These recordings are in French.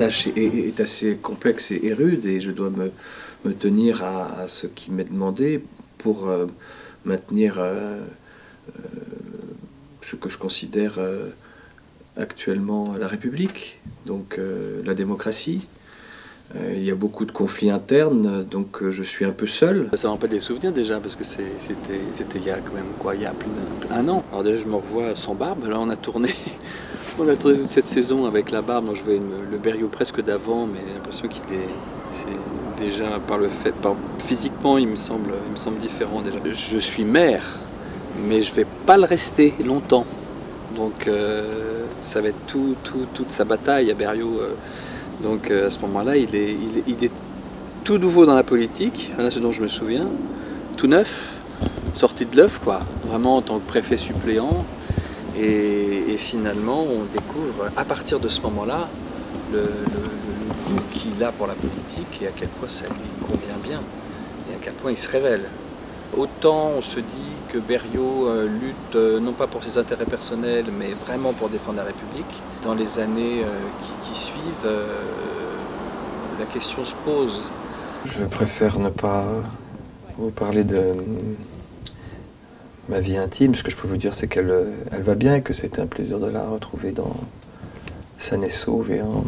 tâche est assez complexe et rude et je dois me tenir à ce qui m'est demandé pour maintenir ce que je considère actuellement la République, donc la démocratie. Il y a beaucoup de conflits internes, donc je suis un peu seul. Ça me rappelle des souvenirs déjà, parce que c'était il y a quand même quoi, il y a plus d'un an. Alors déjà je me revois sans barbe, là on a tourné toute cette saison avec la barbe. Moi je vois le Berriot presque d'avant, mais j'ai l'impression qu'il est, c'est déjà physiquement il me semble différent déjà. Je suis maire, mais je vais pas le rester longtemps. Donc ça va être toute sa bataille à Berriot. Donc à ce moment-là, il est tout nouveau dans la politique, voilà ce dont je me souviens, tout neuf, sorti de l'œuf, quoi, vraiment en tant que préfet suppléant. Et finalement, on découvre à partir de ce moment-là le goût qu'il a pour la politique et à quel point ça lui convient bien et à quel point il se révèle. Autant on se dit que Berriot lutte non pas pour ses intérêts personnels, mais vraiment pour défendre la République. Dans les années qui suivent, la question se pose. Je préfère ne pas vous parler de ma vie intime. Ce que je peux vous dire, c'est qu'elle va bien et que c'était un plaisir de la retrouver saine et sauve et en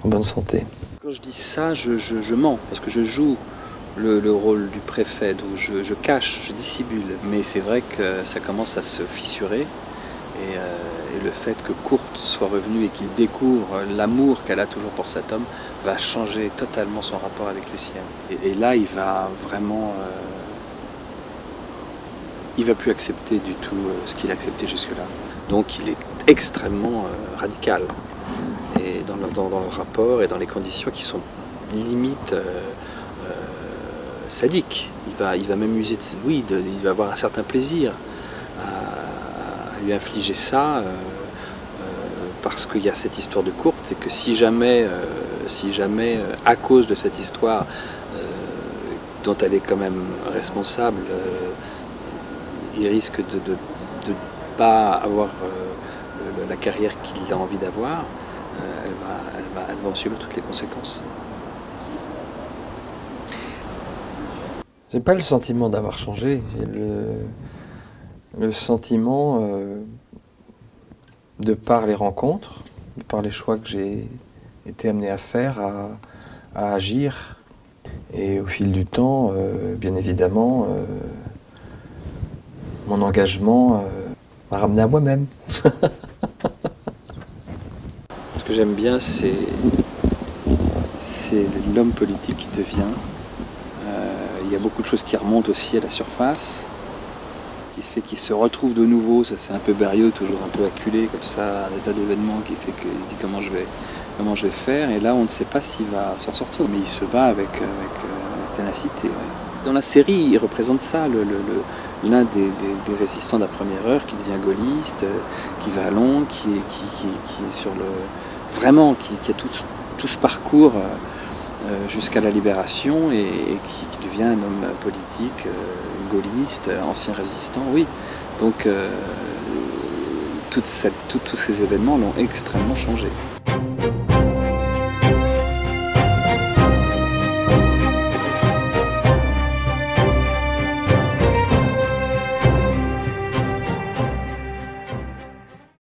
bonne santé. Quand je dis ça, je mens, parce que je joue le rôle du préfet, donc je cache, je dissimule. Mais c'est vrai que ça commence à se fissurer et le fait que Kurt soit revenu et qu'il découvre l'amour qu'elle a toujours pour cet homme va changer totalement son rapport avec Lucienne. Et là, il va vraiment... il va plus accepter du tout ce qu'il acceptait jusque-là. Donc il est extrêmement radical et dans le rapport et dans les conditions qui sont limite sadiques. Il va même user il va avoir un certain plaisir à lui infliger ça parce qu'il y a cette histoire de Kurt et que si jamais à cause de cette histoire dont elle est quand même responsable, il risque de ne pas avoir la carrière qu'il a envie d'avoir, elle va en subir toutes les conséquences. J'ai pas le sentiment d'avoir changé, j'ai le sentiment, de par les rencontres, de par les choix que j'ai été amené à faire, à agir. Et au fil du temps, bien évidemment, mon engagement m'a ramené à moi-même. Ce que j'aime bien, c'est l'homme politique qui devient. Il y a beaucoup de choses qui remontent aussi à la surface, qui fait qu'il se retrouve de nouveau. Ça, c'est un peu Berriot, toujours un peu acculé comme ça, un état d'événement qui fait qu'il se dit comment je vais faire. Et là, on ne sait pas s'il va s'en sortir, mais il se bat avec ténacité. Ouais. Dans la série, il représente ça, l'un des résistants de la première heure qui devient gaulliste, qui va à Londres, qui est sur le... Vraiment, qui a tout ce parcours jusqu'à la libération et qui devient un homme politique, gaulliste, ancien résistant, oui. Donc tous ces événements l'ont extrêmement changé.